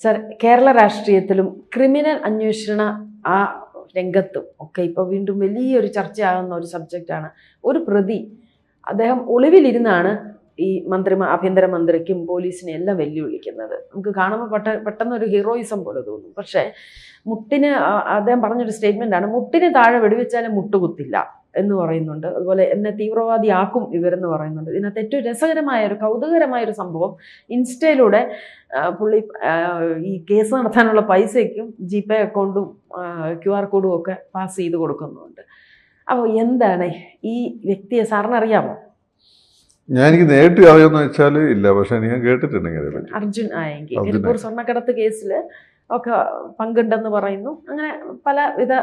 Sir, Kerala രാഷ്ട്രീയത്തിലും criminal അന്വേഷണ ആ രംഗത്തും ഒക്കെ ഇപ്പോൾ വീണ്ടും വലിയൊരു ചർച്ചയാകുന്ന ഒരു സബ്ജക്റ്റാണ്. ഒരു പ്രതി അദ്ദേഹം ഒളിവിലിരുന്നാണ് ഈ ആഭ്യന്തരമന്ത്രിക്കും പോലീസിനെ എല്ലാം വെല്ലുവിളിക്കുന്നത്. നമുക്ക് കാണുമ്പോൾ പെട്ടെന്ന് ഒരു ഹീറോയിസം പോലെ തോന്നും. പക്ഷേ അദ്ദേഹം പറഞ്ഞൊരു സ്റ്റേറ്റ്മെൻ്റാണ്, മുട്ടിന് താഴെ വെടിവെച്ചാലും മുട്ടുകുത്തില്ല എന്ന് പറയുന്നുണ്ട്. അതുപോലെ എന്നെ തീവ്രവാദിയാക്കും ഇവരെന്ന് പറയുന്നുണ്ട്. ഇതിനകത്ത് ഏറ്റവും രസകരമായ ഒരു കൗതുകരമായൊരു സംഭവം, ഇൻസ്റ്റയിലൂടെ പുള്ളി ഈ കേസ് നടത്താനുള്ള പൈസയ്ക്കും ജിപേ അക്കൗണ്ടും QR കോഡും ഒക്കെ പാസ് ചെയ്ത് കൊടുക്കുന്നുണ്ട്. അപ്പോൾ എന്താണ് ഈ വ്യക്തിയെ സാറിന് അറിയാമോ? എനിക്ക് നേരിട്ട് അറിയാമെന്ന് വെച്ചാൽ ഇല്ല, പക്ഷെ ഞാൻ കേട്ടിട്ടുണ്ട്. അർജുൻ ആയെങ്കിൽ കരിപ്പൂർ സ്വർണ്ണക്കടത്ത് കേസിൽ ഒക്കെ പങ്കുണ്ടെന്ന് പറയുന്നു. അങ്ങനെ പലവിധ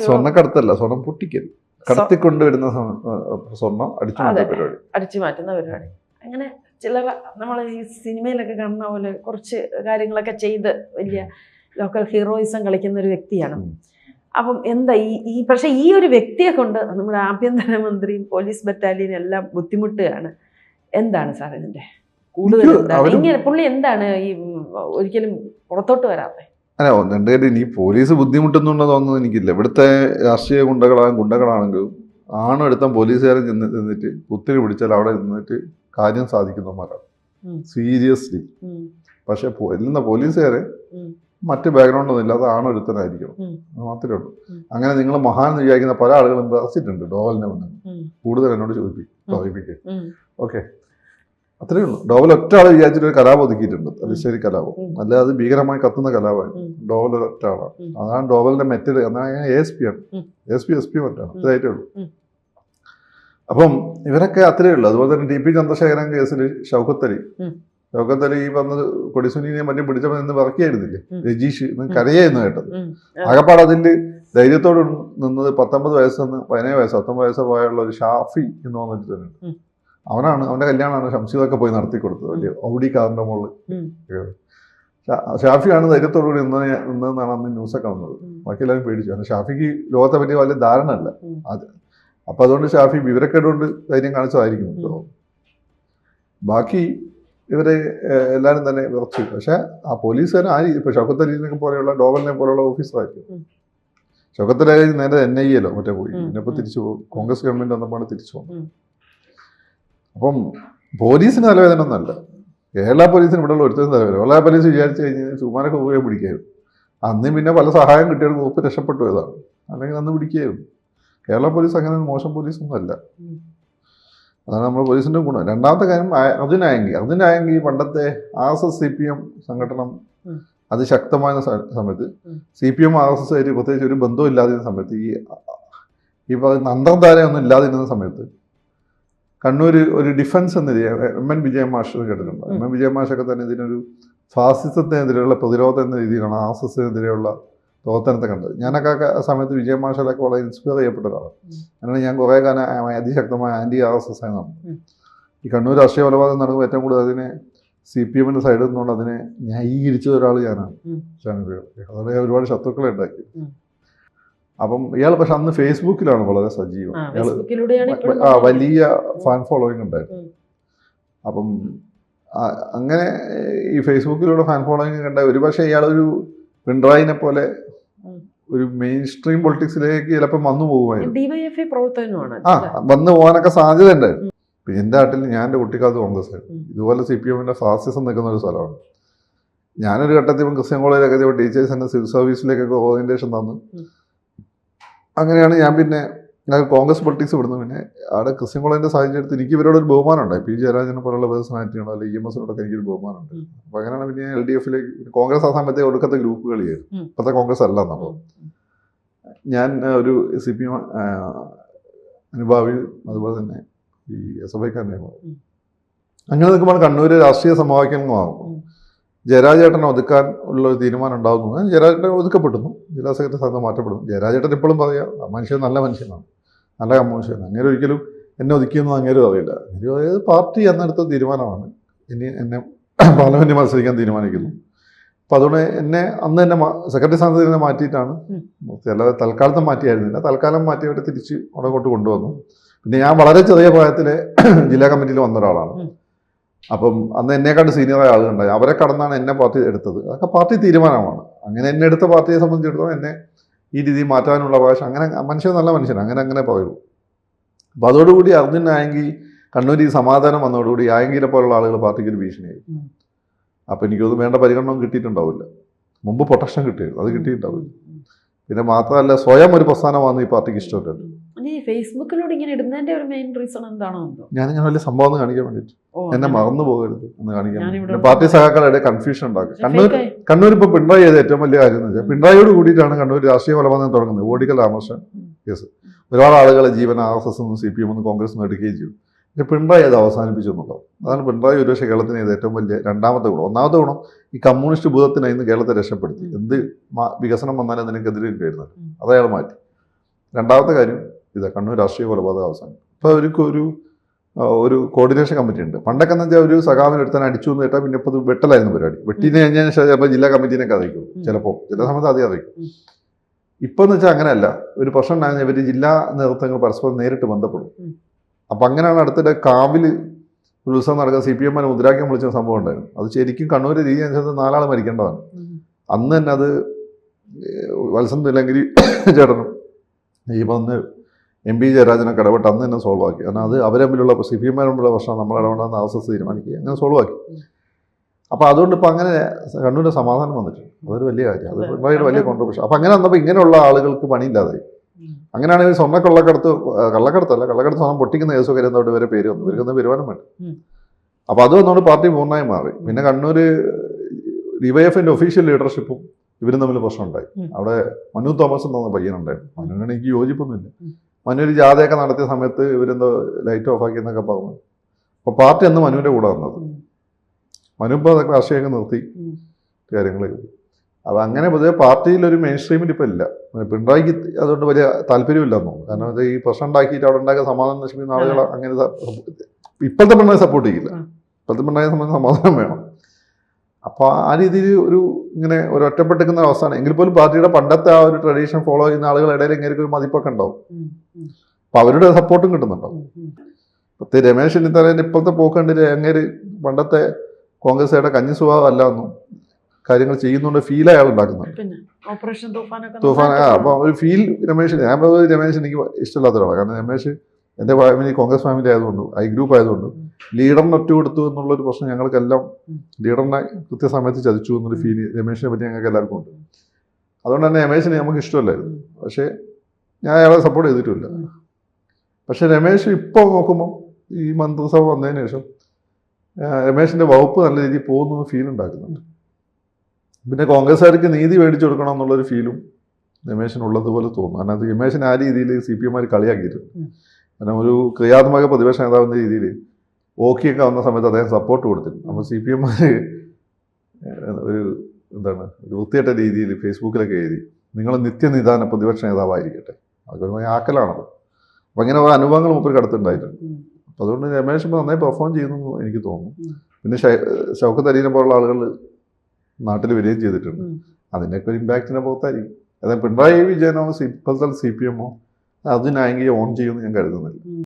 സ്വർണ്ണക്കടത്തല്ല, സ്വർണം പൊട്ടിക്കൽ, കടത്തിക്കൊണ്ടുവരുന്ന സ്വർണം അടിച്ചു മാറ്റുന്ന പരിപാടി. അങ്ങനെ ചിലർ നമ്മൾ ഈ സിനിമയിലൊക്കെ കാണുന്ന പോലെ കുറച്ച് കാര്യങ്ങളൊക്കെ ചെയ്ത് വലിയ ലോക്കൽ ഹീറോയിസം കളിക്കുന്ന ഒരു വ്യക്തിയാണ്. അപ്പം എന്താ പക്ഷെ ഈ ഒരു വ്യക്തിയെ കൊണ്ട് നമ്മുടെ ആഭ്യന്തരമന്ത്രിയും പോലീസ് ബറ്റാലിയനും എല്ലാം ബുദ്ധിമുട്ടുകയാണ്. എന്താണ് സാർ ഇതിന്റെ കൂടുതൽ ഇങ്ങനെ പുള്ളി എന്താണ് ഈ ഒരിക്കലും പുറത്തോട്ട് വരാതെ? അല്ല, ഈ പോലീസ് ബുദ്ധിമുട്ടുന്നുണ്ടോ തോന്നുന്നത് എനിക്കില്ല. ഇവിടുത്തെ രാഷ്ട്രീയ ഗുണ്ടകളാണെങ്കിലും എടുത്ത പോലീസുകാരൻ നിന്നിട്ട് കുത്തിരി പിടിച്ചാൽ അവിടെ നിന്നിട്ട് കാര്യം സാധിക്കുന്നവന്മാരാണ് സീരിയസ്ലി. പക്ഷെ എല്ലുന്ന പോലീസുകാരെ മറ്റ് ബാക്ക്ഗ്രൗണ്ട് ഒന്നും ഇല്ലാതെ ഒരുത്തനായിരിക്കണം, മാത്രമേ ഉള്ളൂ. അങ്ങനെ നിങ്ങൾ മഹാൻ വിചാരിക്കുന്ന പല ആളുകളും വിറച്ചിട്ടുണ്ട് ഡോവലിനെ വന്ന് കൂടുതൽ എന്നോട് ചോദിപ്പിക്കുക. ഓക്കെ, അത്രയേ ഉള്ളൂ. ഡോവൽ ഒറ്റ ആൾ വിചാരിച്ചിട്ട് ഒരു കലാപം ഒതുക്കിയിട്ടുണ്ട്, തലശ്ശേരി കലാപം. അല്ലാതെ അത് ഭീകരമായി കത്തുന്ന കലാപമാണ്. ഡോവൽ ഒറ്റ ആളാണ്. അതാണ് ഡോവലിന്റെ മെറ്റൽ. എന്നാൽ ASP ആണ്, SP മറ്റാണ്. അത്രയായിട്ടേ ഉള്ളൂ. അപ്പം ഇവരൊക്കെ അത്രയേ ഉള്ളൂ. അതുപോലെ തന്നെ TP ചന്ദ്രശേഖരൻ കേസിൽ ഷൗക്കത്ത് അലി ഈ വന്നത് കൊടിസുനിയെ മറ്റും പിടിച്ചപ്പോൾ നിന്ന് വിറക്കിയായിരുന്നില്ലേ രജീഷ്, കരയായിരുന്നു കേട്ടത്. ആകപ്പാട് അതിൽ ധൈര്യത്തോട് നിന്നത് 19 വയസ്സെന്ന് 17 വയസ്സ് 19 വയസ്സ് പോയുള്ള ഒരു ഷാഫി എന്ന് പറഞ്ഞിട്ട് തന്നെ. അവന്റെ കല്യാണമാണ് ഷംസീദൊക്കെ പോയി നടത്തി കൊടുത്തത്, വലിയ ഔഡി കാറിന്റെ മുകളിൽ. ഷാഫിയാണ് ധൈര്യത്തോടുകൂടി നിന്നതെന്നാണ് അന്ന് ന്യൂസൊക്കെ വന്നത്. ബാക്കി എല്ലാവരും പേടിച്ചു. കാരണം ഷാഫിക്ക് ലോകത്തെ പറ്റി വലിയ ധാരണ അല്ല. അപ്പൊ അതുകൊണ്ട് ഷാഫി വിവരക്കേടുകൊണ്ട് ധൈര്യം കാണിച്ചതായിരിക്കും. ബാക്കി ഇവരെ എല്ലാവരും തന്നെ വിറച്ചു. പക്ഷെ ആ പോലീസുകാരൻ ഇപ്പൊ ഷൗക്കത്ത് അലീനെ പോലെയുള്ള ഡോവലിനെ പോലെയുള്ള ഓഫീസറായിരിക്കും. ഷൗക്കത്ത് അലി നേരെ NIA മറ്റേ പോയി, പിന്നെപ്പോൾ തിരിച്ചു പോകും. കോൺഗ്രസ് ഗവൺമെന്റ് വന്നപ്പോൾ തിരിച്ചു പോകും. അപ്പം പോലീസിന് തലവേദന ഒന്നല്ല, കേരള പോലീസിന് ഇവിടെയുള്ള ഒരുത്തരും തലവേദന. കേരള പോലീസ് വിചാരിച്ചു കഴിഞ്ഞാൽ ചുമ്മാനൊക്കെ പോയി പിടിക്കായിരുന്നു. അന്ന് പിന്നെ പല സഹായം കിട്ടിയത് ഗ്രൂപ്പ് രക്ഷപ്പെട്ടു പോയതാണ്, അല്ലെങ്കിൽ അന്ന് പിടിക്കുകയായിരുന്നു. കേരള പോലീസ് അങ്ങനെ മോശം പോലീസൊന്നും അല്ല. അതാണ് നമ്മുടെ പോലീസിന്റെ ഗുണം. രണ്ടാമത്തെ കാര്യം അർജുനായെങ്കിൽ പണ്ടത്തെ RSS CPM സംഘടന അതിശക്തമായ സമയത്ത് CPM RSS ആയിട്ട് പ്രത്യേകിച്ച് ഒരു ബന്ധവും ഇല്ലാതിരുന്ന സമയത്ത്, ഈ അന്തർധാരയൊന്നും ഇല്ലാതിരുന്ന സമയത്ത് കണ്ണൂർ ഒരു ഡിഫൻസ് എന്ന രീതിയിൽ MN വിജയൻ മാഷ് കേട്ടിട്ടുണ്ട്. MN വിജയൻ മാഷൊക്കെ തന്നെ ഇതിനൊരു ഫാസിസത്തിനെതിരെയുള്ള പ്രതിരോധം എന്ന രീതിയിലാണ് RSSനെതിരെയുള്ള പ്രവർത്തനത്തെ കണ്ടത്. ഞാനൊക്കെ ആ സമയത്ത് വിജയൻ മാഷലൊക്കെ വളരെ ഇൻസ്പയർ ചെയ്യപ്പെട്ട ഒരാളാണ്. അങ്ങനെ ഞാൻ കുറേ കാലം അതിശക്തമായ ANTI-RSS ആയി നടന്നു. ഈ കണ്ണൂർ രാഷ്ട്രീയ കൊലപാതകം നടക്കുമ്പോൾ ഏറ്റവും കൂടുതൽ അതിനെ CPMന്റെ സൈഡിൽ നിന്നുകൊണ്ട് അതിനെ ന്യായീകരിച്ച ഒരാൾ ഞാനാണ്. അതോടെ ഒരുപാട് ശത്രുക്കളെ ഉണ്ടാക്കി. അപ്പം ഇയാൾ പക്ഷെ അന്ന് ഫേസ്ബുക്കിലാണ് വളരെ സജീവം. വലിയ ഫാൻ ഫോളോയിങ് ഉണ്ടായിരുന്നു. അപ്പം അങ്ങനെ ഈ ഫേസ്ബുക്കിലൂടെ ഫാൻ ഫോളോയിങ് കണ്ട ഒരുപക്ഷെ ഇയാളൊരു പിണറായിനെ പോലെ ഒരു മെയിൻ സ്ട്രീം പൊളിറ്റിക്സിലേക്ക് ചിലപ്പോൾ വന്നു പോകുമായിരുന്നു. വന്നു പോകാനൊക്കെ സാധ്യത ഉണ്ടായിരുന്നു. പിന്നെ എൻ്റെ നാട്ടിൽ ഞാൻ എൻ്റെ കുട്ടിക്കാലത്ത് കോൺഗ്രസ് ആയിരുന്നു. ഇതുപോലെ CPMന്റെ ഫാസിസം നിൽക്കുന്ന ഒരു സ്ഥലമാണ്. ഞാനൊരു ഘട്ടത്തിൽ ക്രിസ്ത്യൻ കോളേജിലൊക്കെ ടീച്ചേഴ്സ് എന്നെ സിവിൽ സർവീസിലേക്കൊക്കെ ഓറിയന്റേഷൻ തന്നു. അങ്ങനെയാണ് ഞാൻ പിന്നെ കോൺഗ്രസ് പൊളിറ്റിക്സ് വിടുന്നു. പിന്നെ അവിടെ ക്രിസ്ത്യൻ കോളേജിന്റെ സാഹചര്യത്തിൽ എനിക്ക് ഇവരോടൊരു ബഹുമാനം ഉണ്ടായി. P ജയരാജനെ പോലുള്ള പേഴ്സണാലിറ്റിയാണോ അല്ലെങ്കിൽ EMSനോടൊക്കെ എനിക്കൊരു ബഹുമാനം ഉണ്ട്. അപ്പൊ അങ്ങനെയാണ് പിന്നെ LDFലേക്ക്. കോൺഗ്രസ് ആ സമയത്തെ ഒടുക്കത്തെ ഗ്രൂപ്പ് കളിയായിരുന്നു. ഇപ്പോഴത്തെ കോൺഗ്രസ് അല്ല നമ്മൾ. ഞാൻ ഒരു CPM അനുഭാവി, അതുപോലെ തന്നെ ഈ SFIക്കാരനെ അങ്ങനെ നിൽക്കുമ്പോൾ കണ്ണൂര് രാഷ്ട്രീയ സമവാക്യങ്ങളാകും. ജയരാജേട്ടനെ ഒതുക്കാൻ ഉള്ള ഒരു തീരുമാനം ഉണ്ടാകുന്നു. ജയരാജേട്ടൻ ഒതുക്കപ്പെടുന്നു, ജില്ലാ സെക്രട്ടറി സ്ഥാനത്ത് മാറ്റപ്പെടുന്നു. ജയരാജേട്ടൻ ഇപ്പോഴും പറയാം മനുഷ്യൻ നല്ല മനുഷ്യനാണ്, നല്ല കമ്മ്യൂണിസ്റ്റാണ്. അങ്ങനെ ഒരിക്കലും എന്നെ ഒതുക്കിയൊന്നും അങ്ങേരും അറിയില്ല. അതായത് പാർട്ടി അന്നെടുത്ത തീരുമാനമാണ് ഇനി എന്നെ പാർലമെന്റിൽ മത്സരിക്കാൻ തീരുമാനിക്കുന്നു. അപ്പം അതുകൊണ്ട് അന്ന് തന്നെ സെക്രട്ടറി സ്ഥാനത്ത് തന്നെ മാറ്റിയിട്ടാണ്, അല്ലാതെ തൽക്കാലത്ത് മാറ്റിയായിരുന്നില്ല. തൽക്കാലം മാറ്റിയവരെ തിരിച്ച് അവിടെ കൊണ്ടുവന്നു. പിന്നെ ഞാൻ വളരെ ചെറിയ പ്രായത്തിൽ ജില്ലാ കമ്മിറ്റിയിൽ വന്ന ഒരാളാണ്. അപ്പം അന്ന് എന്നെക്കാട്ട് സീനിയറായ ആളുകളുണ്ടായി. അവരെ കടന്നാണ് എന്നെ പാർട്ടി എടുത്തത്. അതൊക്കെ പാർട്ടി തീരുമാനമാണ്. അങ്ങനെ എന്നെ എടുത്ത പാർട്ടിയെ സംബന്ധിച്ചിടത്തോളം എന്നെ ഈ രീതി മാറ്റാനുള്ള അവകാശം, അങ്ങനെ മനുഷ്യൻ നല്ല മനുഷ്യൻ, അങ്ങനെ പറയുള്ളൂ. അപ്പോൾ അതോടുകൂടി അർജുൻ ആയെങ്കിൽ കണ്ണൂർ ഈ സമാധാനം വന്നതോടുകൂടി ആയെങ്കിലെ പോലുള്ള ആളുകൾ പാർട്ടിക്ക് ഒരു ഭീഷണിയായി. അപ്പോൾ എനിക്കത് വേണ്ട പരിഗണന കിട്ടിയിട്ടുണ്ടാവില്ല. മുമ്പ് പ്രൊട്ടക്ഷൻ കിട്ടിയിരുന്നു, അത് കിട്ടിയിട്ടുണ്ടാവില്ല. പിന്നെ മാത്രമല്ല സ്വയം ഒരു പ്രസ്ഥാനമാണ് ഈ പാർട്ടിക്ക് ഇഷ്ടമല്ല. ഫേസ്ബുക്കിലൂടെ ഇങ്ങനെ ഇടുന്നതിന്റെ ഒരു മെയിൻ റീസൺ എന്താണോ എന്തോ, ഞാനിങ്ങനെ വലിയ സംഭവം ഒന്ന് കാണിക്കാൻ വേണ്ടിയിട്ട്, എന്നെ മറന്നു പോകരുത് എന്ന് കാണിക്കാൻ. പാർട്ടി സഖാക്കളുടെ കൺഫ്യൂഷൻ ഉണ്ടാക്കും. കണ്ണൂർ ഇപ്പോൾ പിണറായി ചെയ്ത ഏറ്റവും വലിയ കാര്യം എന്ന് വെച്ചാൽ, പിണറായിയോട് കൂടിയിട്ടാണ് കണ്ണൂർ രാഷ്ട്രീയ കൊലപാതകം തുടങ്ങുന്നത്. ഓടിക്കൽ രാമകൃഷ്ണൻ കേസ് ഒരുപാട് ആളുകളെ ജീവൻ RSS നിന്നും CPM നിന്നും കോൺഗ്രസ് നിന്നും എടുക്കുകയും ചെയ്തു. പക്ഷേ പിണറായി അത് അവസാനിപ്പിച്ചു എന്നുള്ളത്. അതാണ് പിണറായി ഒരുപക്ഷെ കേരളത്തിന് ചെയ്ത ഏറ്റവും വലിയ രണ്ടാമത്തെ ഗുണം. ഒന്നാമത്തെ ഗുണം, ഈ കമ്മ്യൂണിസ്റ്റ് ഭൂതത്തിനെ ഇന്ന് കേരളത്തെ രക്ഷപ്പെടുത്തി. എന്ത് വികസനം വന്നാലും അതിനെതിരെ വരുന്നത് അതയാൾ മാറ്റി. രണ്ടാമത്തെ കാര്യം ഇതാ, കണ്ണൂർ രാഷ്ട്രീയ കൊലപാതകം അവസാനം. ഇപ്പോൾ അവർക്ക് ഒരു കോർഡിനേഷൻ കമ്മിറ്റി ഉണ്ട്. പണ്ടൊക്കെ എന്ന് വെച്ചാൽ ഒരു സഖാവിനെ എടുത്താൽ അടിച്ചു എന്ന് കേട്ടാൽ പിന്നെ ഇപ്പോൾ വെട്ടലായിരുന്നു പരിപാടി. വെട്ടിന് കഴിഞ്ഞതിന് ശേഷം ചിലപ്പോൾ ജില്ലാ കമ്മിറ്റീനൊക്കെ അറിയിക്കും, ചിലപ്പോൾ ചില സമയത്ത് ആദ്യം അറിയിക്കും. ഇപ്പോൾ എന്ന് വെച്ചാൽ അങ്ങനെയല്ല. ഒരു പ്രശ്നം ഉണ്ടായിരുന്ന ഇവർ ജില്ലാ നേതൃത്വങ്ങൾ പരസ്പരം നേരിട്ട് ബന്ധപ്പെടും. അപ്പം അങ്ങനെയാണ് അടുത്തിടെ കാവിൽ ഒരു ഉത്സവം നടക്കുക, CPM മുദ്രാവാക്യം വിളിച്ച സംഭവം ഉണ്ടായിരുന്നു. അത് ശരിക്കും കണ്ണൂർ രീതി അനുസരിച്ച് 4 ആൾ മരിക്കേണ്ടതാണ്. അന്ന് തന്നെ അത് വത്സൻ തില്ലങ്കരി ചേട്ടനും ഈ വന്ന് MP ജയരാജനൊക്കെ ഇടപെട്ട് അന്ന് തന്നെ സോൾവ് ആക്കി. കാരണം അത് അവരെ തമ്മിലുള്ള CPM തമ്മിലുള്ള പ്രശ്നം നമ്മൾ ഇടപെടാൻ RSS തീരുമാനിക്കുക, അങ്ങനെ സോൾവ് ആക്കി. അപ്പോൾ അതുകൊണ്ട് ഇപ്പോൾ അങ്ങനെ കണ്ണൂരിൻ്റെ സമാധാനം വന്നിട്ടുണ്ട്. അതൊരു വലിയ കാര്യം. അത് പിണറായിയുടെ വലിയ കോൺട്രിബ്യൂഷൻ. അപ്പോൾ അങ്ങനെ വന്നപ്പോൾ ഇങ്ങനെയുള്ള ആളുകൾക്ക് പണിയില്ലാതായി. അങ്ങനെയാണെങ്കിൽ സ്വർണ്ണ കള്ളക്കടത്ത് സ്വർണ്ണം പൊട്ടിക്കുന്ന കേസൊക്കെ ഇരുന്നോട്ട് ഇവരെ പേര് വന്നു. ഇവർക്കൊന്നും വരുമാനം വേണ്ട. അപ്പോൾ അത് വന്നുകൊണ്ട് പാർട്ടി പൂർണ്ണമായി മാറി. പിന്നെ കണ്ണൂർ DYFന്റെ ഒഫീഷ്യൽ ലീഡർഷിപ്പും ഇവരും തമ്മിൽ പ്രശ്നമുണ്ടായി. അവിടെ മനു തോമസ് എന്ന് പറഞ്ഞ പയ്യനുണ്ടായിരുന്നു. മനുവിന് എനിക്ക് യോജിപ്പൊന്നുമില്ല. മനു ഒരു ജാഥയൊക്കെ നടത്തിയ സമയത്ത് ഇവരെന്തോ ലൈറ്റ് ഓഫ് ആക്കി എന്നൊക്കെ പറഞ്ഞു. അപ്പോൾ പാർട്ടി അന്ന് മനുവിൻ്റെ കൂടെ വന്നത്. മനു ഇപ്പോൾ അതൊക്കെ രാഷ്ട്രീയമൊക്കെ നിർത്തി കാര്യങ്ങൾ. അപ്പോൾ അങ്ങനെ പൊതുവെ പാർട്ടിയിലൊരു മെയിൻ സ്ട്രീമിൽ ഇപ്പോൾ ഇല്ല. പിണറായിക്ക് അതുകൊണ്ട് വലിയ താല്പര്യമില്ലെന്ന് തോന്നുന്നു. കാരണം അത് ഈ പ്രശ്നം ഉണ്ടാക്കിയിട്ട് അവിടെ ഉണ്ടാക്കിയ സമാധാനം നശിപ്പിക്കുന്ന ആളുകൾ അങ്ങനെ ഇപ്പോഴത്തെ പിണറായി സപ്പോർട്ട് ചെയ്യില്ല. ഇപ്പോഴത്തെ പിണറായി സംബന്ധിച്ച് സമാധാനം വേണം. അപ്പോൾ ആ രീതിയിൽ ഇങ്ങനെ ഒരു ഒറ്റപ്പെട്ടിരിക്കുന്ന അവസ്ഥയാണ്. എങ്കിൽ പോലും പാർട്ടിയുടെ പണ്ടത്തെ ആ ഒരു ട്രഡീഷൻ ഫോളോ ചെയ്യുന്ന ആളുകളുടെ ഇടയിൽ ഇങ്ങനെ ഒരു മതിപ്പൊക്കെ ഉണ്ടാവും. അപ്പോൾ അവരുടെ സപ്പോർട്ടും കിട്ടുന്നുണ്ടാവും. പ്രത്യേക രമേശ് ചെന്നിത്തലേൻ്റെ ഇപ്പോഴത്തെ പോക്ക് കണ്ടിട്ട് അങ്ങനെ പണ്ടത്തെ കോൺഗ്രസ്സുകാരുടെ കഞ്ഞി സ്വഭാവം അല്ല എന്നും കാര്യങ്ങൾ ചെയ്യുന്നുണ്ട് ഫീൽ അയാൾ ഉണ്ടാക്കുന്നുണ്ട്. തൂഫാൻ അപ്പോൾ ഒരു ഫീൽ രമേശിന്, രമേശ് എനിക്ക് ഇഷ്ടമില്ലാത്ത ഒരാളാണ്. കാരണം രമേശ് എൻ്റെ ഫാമിലി കോൺഗ്രസ് ഫാമിലി ആയതുകൊണ്ട്, ഐ ഗ്രൂപ്പ് ആയതുകൊണ്ട് ലീഡറിന് ഒറ്റ കൊടുത്തു എന്നുള്ളൊരു പ്രശ്നം ഞങ്ങൾക്കെല്ലാം, ലീഡറിനെ കൃത്യസമയത്ത് ചതിച്ചു എന്നൊരു ഫീൽ രമേശിനെ പറ്റി ഞങ്ങൾക്ക് എല്ലാവർക്കും ഉണ്ട്. അതുകൊണ്ട് തന്നെ രമേശിനെ നമുക്ക് ഇഷ്ടമല്ലായിരുന്നു. പക്ഷേ ഞാൻ അയാളെ സപ്പോർട്ട് ചെയ്തിട്ടില്ല. പക്ഷേ രമേശ് ഇപ്പോൾ നോക്കുമ്പോൾ ഈ മന്ത്രിസഭ വന്നതിന് ശേഷം രമേശിൻ്റെ വകുപ്പ് നല്ല രീതിയിൽ പോകുന്ന ഫീൽ ഉണ്ടാക്കുന്നുണ്ട്. പിന്നെ കോൺഗ്രസ്സുകാർക്ക് നീതി മേടിച്ചു കൊടുക്കണം എന്നുള്ളൊരു ഫീലും രമേശിനുള്ളതുപോലെ തോന്നുന്നു. കാരണം അത് രമേശിന് ആ രീതിയിൽ CPM കളിയാക്കിയിട്ടുണ്ട്. കാരണം ഒരു ക്രിയാത്മക പ്രതിപക്ഷ നേതാവിൻ്റെ രീതിയിൽ ഓക്കിയൊക്കെ വന്ന സമയത്ത് അദ്ദേഹം സപ്പോർട്ട് കൊടുത്തിട്ടുണ്ട്. അപ്പോൾ CPM ഒരു എന്താണ് ഒരു വൃത്തികെട്ട രീതിയിൽ ഫേസ്ബുക്കിലൊക്കെ എഴുതി, നിങ്ങൾ നിത്യനിദാന പ്രതിപക്ഷ നേതാവായിരിക്കട്ടെ. അതൊരു ആക്കലാണത്. അപ്പോൾ അങ്ങനെ ഓരോ അനുഭവങ്ങൾ മൂപ്പർ കടത്തുണ്ടായിട്ടുണ്ട്. അപ്പോൾ അതുകൊണ്ട് രമേശ് നന്നായി പെർഫോം ചെയ്യുന്നു എനിക്ക് തോന്നുന്നു. പിന്നെ ഷൗക്കത്ത് അലീനെ പോലുള്ള ആളുകൾ നാട്ടിൽ വരികയും ചെയ്തിട്ടുണ്ട്. അതിൻ്റെയൊക്കെ ഒരു ഇമ്പാക്റ്റിനെ പുറത്തായിരിക്കും. അതായത് പിണറായി വിജയനോ ഇപ്പോഴത്തെ CPM അതിനായെങ്കിൽ ഓൺ ചെയ്യുമെന്ന് ഞാൻ കരുതുന്നില്ല.